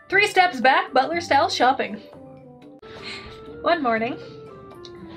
3 steps back, Butler-style shopping. One morning.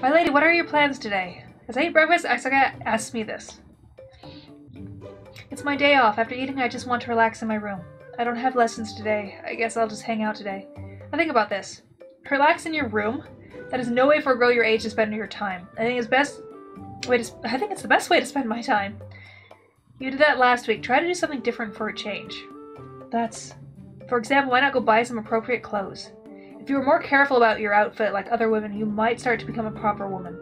My lady, what are your plans today? As I eat breakfast, Aisaka asks me this. It's my day off. After eating, I just want to relax in my room. I don't have lessons today. I guess I'll just hang out today. Now think about this. Relax in your room? That is no way for a girl your age to spend your time. I think it's the best way to spend my time. You did that last week. Try to do something different for a change. For example, why not go buy some appropriate clothes? If you were more careful about your outfit like other women, you might start to become a proper woman.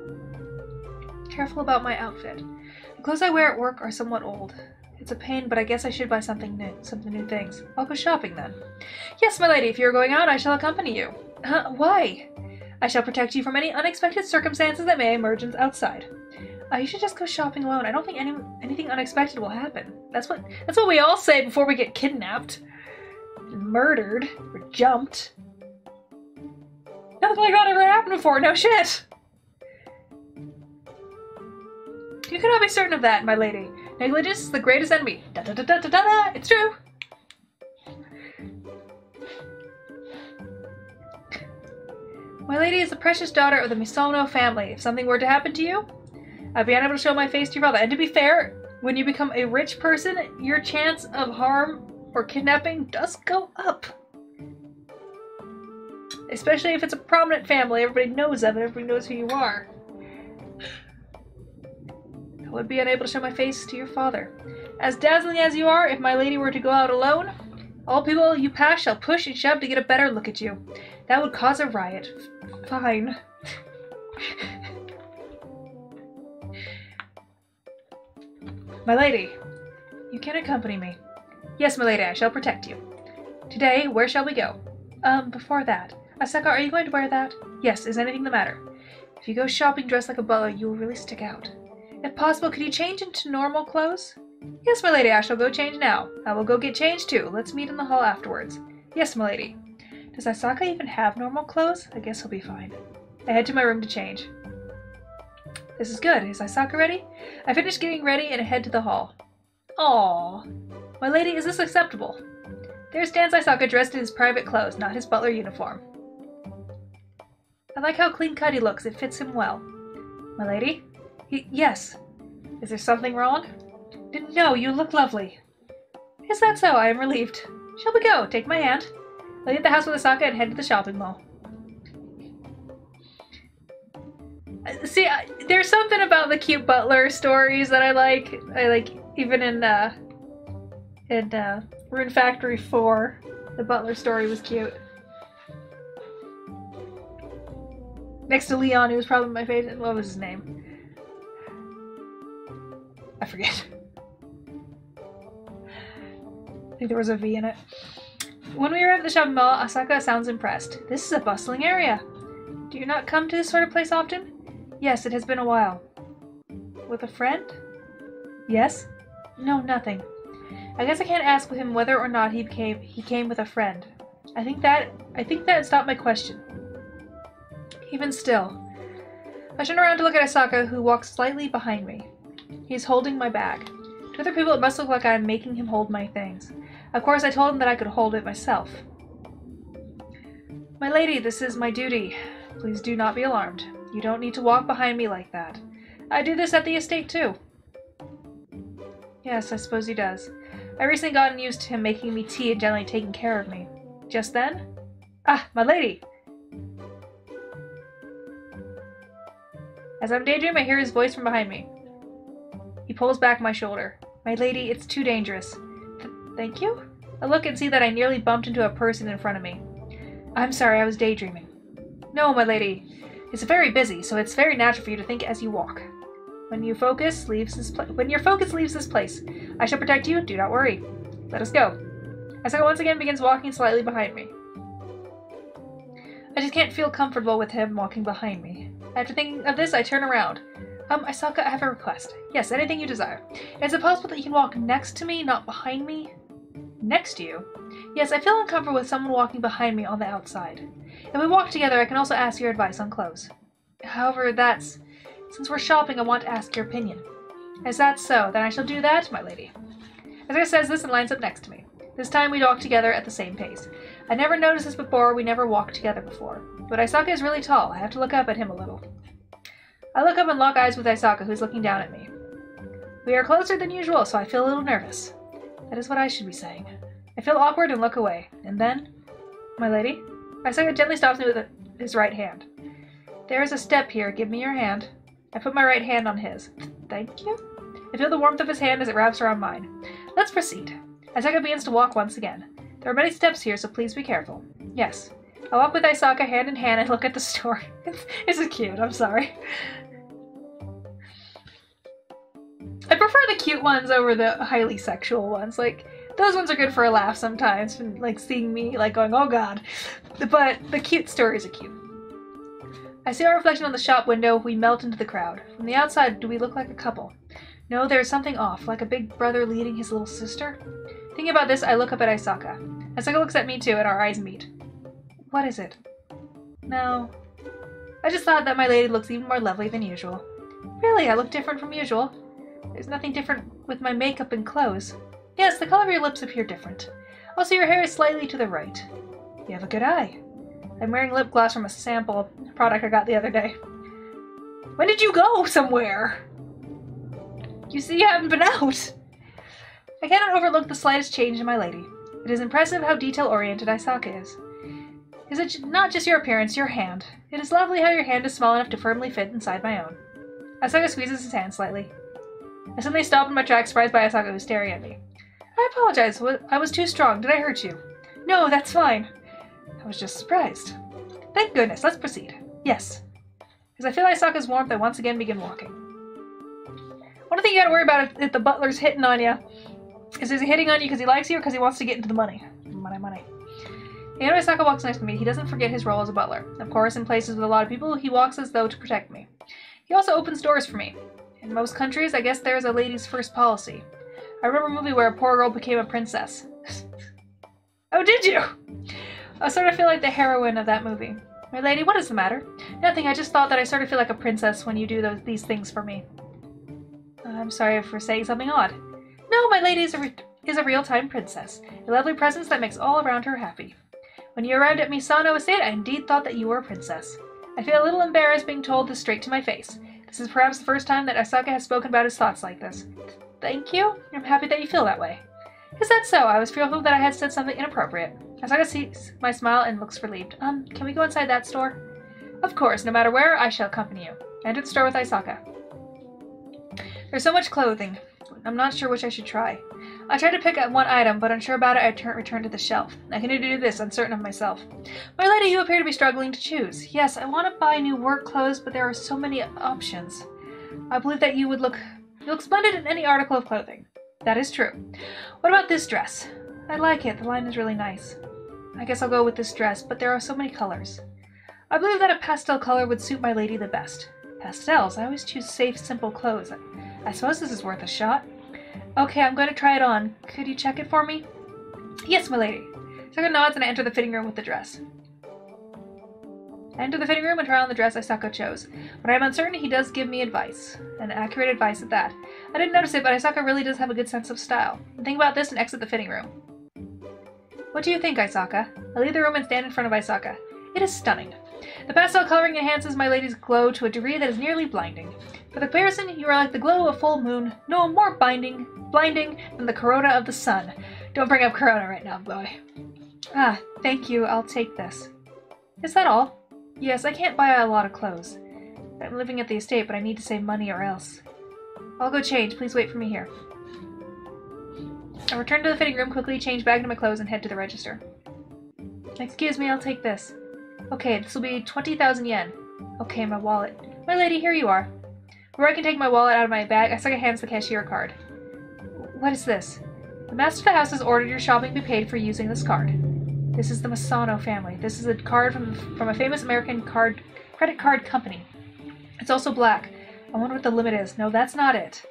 Careful about my outfit. The clothes I wear at work are somewhat old. It's a pain, but I guess I should buy some new things. I'll go shopping then. Yes, my lady, if you are going out, I shall accompany you. Why? I shall protect you from any unexpected circumstances that may emerge outside. You should just go shopping alone. I don't think anything unexpected will happen. That's what we all say before we get kidnapped, murdered, or jumped. Nothing like that ever happened before. No shit. You cannot be certain of that, my lady. Negligence is the greatest enemy. Da da da da da da. It's true. My lady is the precious daughter of the Misono family. If something were to happen to you, I'd be unable to show my face to your father. And to be fair, when you become a rich person, your chance of harm or kidnapping does go up. Especially if it's a prominent family. Everybody knows them and everybody knows who you are. I would be unable to show my face to your father. As dazzling as you are, if my lady were to go out alone, all people you pass shall push and shove to get a better look at you. That would cause a riot. Fine. My lady, you can accompany me. Yes, my lady, I shall protect you. Today, where shall we go? Before that. Aisaka, are you going to wear that? Yes, is anything the matter? If you go shopping dressed like a butler, you will really stick out. If possible, could you change into normal clothes? Yes, my lady, I shall go change now. I will go get changed too. Let's meet in the hall afterwards. Yes, my lady. Does Aisaka even have normal clothes? I guess he'll be fine. I head to my room to change. This is good. Is Aisaka ready? I finish getting ready and head to the hall. Aww. My lady, is this acceptable? There stands Aisaka dressed in his private clothes, not his butler uniform. I like how clean-cut he looks. It fits him well. My lady? Yes. Is there something wrong? No, you look lovely. Is that so? I am relieved. Shall we go? Take my hand. I'll leave the house with Aisaka and head to the shopping mall. See, there's something about the cute butler stories that I like. Even in Rune Factory 4, the butler story was cute. Next to Leon, who was probably my favorite. What was his name? I forget. I think there was a V in it. When we arrive at the shopping mall, Aisaka sounds impressed. This is a bustling area. Do you not come to this sort of place often? Yes, it has been a while. With a friend? Yes? No, nothing. I guess I can't ask him whether or not he came with a friend. I think that stopped my question. Even still. I turn around to look at Aisaka, who walks slightly behind me. He's holding my bag. To other people, it must look like I'm making him hold my things. Of course, I told him that I could hold it myself. My lady, this is my duty. Please do not be alarmed. You don't need to walk behind me like that. I do this at the estate, too. Yes, I suppose he does. I recently gotten used to him making me tea and generally taking care of me. Just then? Ah, my lady! As I'm daydreaming, I hear his voice from behind me. He pulls back my shoulder. My lady, it's too dangerous. Thank you? I look and see that I nearly bumped into a person in front of me. I'm sorry, I was daydreaming. No, my lady. It's very busy, so it's very natural for you to think as you walk. When your focus leaves this place, I shall protect you. Do not worry. Let us go. Aisaka once again begins walking slightly behind me. I just can't feel comfortable with him walking behind me. After thinking of this, I turn around. Aisaka, I have a request. Yes, anything you desire. Is it possible that you can walk next to me, not behind me? Next to you? Yes, I feel uncomfortable with someone walking behind me on the outside. If we walk together, I can also ask your advice on clothes. However, since we're shopping, I want to ask your opinion. Is that so? Then I shall do that, my lady. Aisaka says this and lines up next to me. This time we walk together at the same pace. I never noticed this before, we never walked together before. But Aisaka is really tall, I have to look up at him a little. I look up and lock eyes with Aisaka, who's looking down at me. We are closer than usual, so I feel a little nervous. That is what I should be saying. I feel awkward and look away. And then... My lady? Aisaka gently stops me with his right hand. There is a step here, give me your hand. I put my right hand on his. Thank you? I feel the warmth of his hand as it wraps around mine. Let's proceed. Aisaka begins to walk once again. There are many steps here, so please be careful. Yes. I walk with Aisaka hand in hand and look at the store. This is cute, I'm sorry. I prefer the cute ones over the highly sexual ones. Like, those ones are good for a laugh sometimes, and like seeing me like going, oh god. But the cute stories are cute. I see our reflection on the shop window. We melt into the crowd. From the outside, do we look like a couple? No, there is something off, like a big brother leading his little sister. Thinking about this, I look up at Aisaka. Aisaka looks at me too, and our eyes meet. What is it? No. I just thought that my lady looks even more lovely than usual. Really, I look different from usual. There's nothing different with my makeup and clothes. Yes, the color of your lips appear different. Also, your hair is slightly to the right. You have a good eye. I'm wearing lip gloss from a sample product I got the other day. When did you go somewhere? You see, you haven't been out. I cannot overlook the slightest change in my lady. It is impressive how detail-oriented Aisaka is. Is it not just your appearance, your hand? It is lovely how your hand is small enough to firmly fit inside my own. Aisaka squeezes his hand slightly. I suddenly stop in my tracks, surprised by Aisaka, who's staring at me. I apologize. I was too strong. Did I hurt you? No, that's fine. I was just surprised. Thank goodness. Let's proceed. Yes. As I feel Aisaka's warmth, I once again begin walking. One thing you gotta worry about if the butler's hitting on you is he hitting on you because he likes you or because he wants to get into the money? Money. And Aisaka walks next to me. He doesn't forget his role as a butler. Of course, in places with a lot of people, he walks as though to protect me. He also opens doors for me. In most countries, I guess there is a ladies' first policy. I remember a movie where a poor girl became a princess. Oh, did you? I sort of feel like the heroine of that movie. My lady, what is the matter? Nothing, I just thought that I sort of feel like a princess when you do these things for me. I'm sorry for saying something odd. No, my lady is a real-time princess. A lovely presence that makes all around her happy. When you arrived at Misano Estate, I indeed thought that you were a princess. I feel a little embarrassed being told this straight to my face. This is perhaps the first time that Aisaka has spoken about his thoughts like this. Thank you. I'm happy that you feel that way. Is that so? I was fearful that I had said something inappropriate. Aisaka sees my smile and looks relieved. Can we go inside that store? Of course, no matter where, I shall accompany you. I enter the store with Aisaka. There's so much clothing. I'm not sure which I should try. I tried to pick up one item, but unsure about it, I return to the shelf. I continue to do this, uncertain of myself. My lady, you appear to be struggling to choose. Yes, I want to buy new work clothes, but there are so many options. I believe that you look splendid in any article of clothing. That is true. What about this dress? I like it. The line is really nice. I guess I'll go with this dress, but there are so many colors. I believe that a pastel color would suit my lady the best. Pastels. I always choose safe, simple clothes. I suppose this is worth a shot. Okay, I'm going to try it on. Could you check it for me? Yes, my lady. Aisaka nods and I enter the fitting room with the dress. I enter the fitting room and try on the dress Aisaka chose. When I am uncertain, he does give me advice. And accurate advice at that. I didn't notice it, but Aisaka really does have a good sense of style. Think about this and exit the fitting room. What do you think, Aisaka? I leave the room and stand in front of Aisaka. It is stunning. The pastel coloring enhances my lady's glow to a degree that is nearly blinding. For the comparison, you are like the glow of a full moon, no more blinding than the corona of the sun. Don't bring up corona right now, boy. Ah, thank you, I'll take this. Is that all? Yes, I can't buy a lot of clothes. I'm living at the estate, but I need to save money or else. I'll go change, please wait for me here. I return to the fitting room, quickly change back into my clothes, and head to the register. Excuse me, I'll take this. Okay, this will be 20,000 yen. Okay, my wallet. My lady, here you are. Before I can take my wallet out of my bag, Aisaka hands the cashier a card. What is this? The master of the house has ordered your shopping be paid for using this card. This is the Masano family. This is a card from a famous American credit card company. It's also black. I wonder what the limit is. No, that's not it.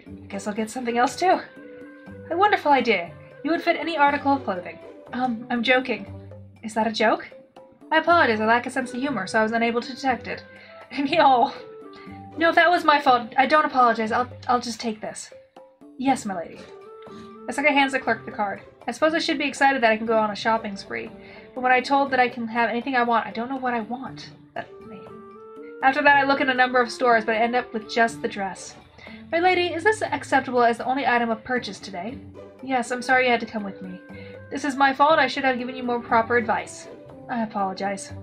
I guess I'll get something else too. A wonderful idea. You would fit any article of clothing. I'm joking. Is that a joke? I apologize, I lack a sense of humor, so I was unable to detect it. No. No, that was my fault. I don't apologize. I'll just take this. Yes, my lady. Aisaka hands the clerk the card. I suppose I should be excited that I can go on a shopping spree, but when I told that I can have anything I want, I don't know what I want. After that, I look in a number of stores, but I end up with just the dress. My lady, is this acceptable as the only item of purchase today? Yes, I'm sorry you had to come with me. This is my fault. I should have given you more proper advice. I apologize.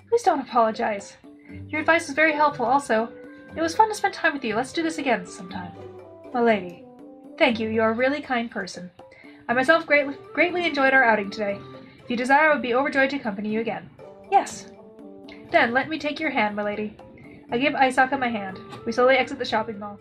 Please don't apologize. Your advice was very helpful also. It was fun to spend time with you. Let's do this again sometime. My lady. Thank you. You are a really kind person. I myself greatly enjoyed our outing today. If you desire, I would be overjoyed to accompany you again. Yes. Then, let me take your hand, my lady. I give Aisaka my hand. We slowly exit the shopping mall.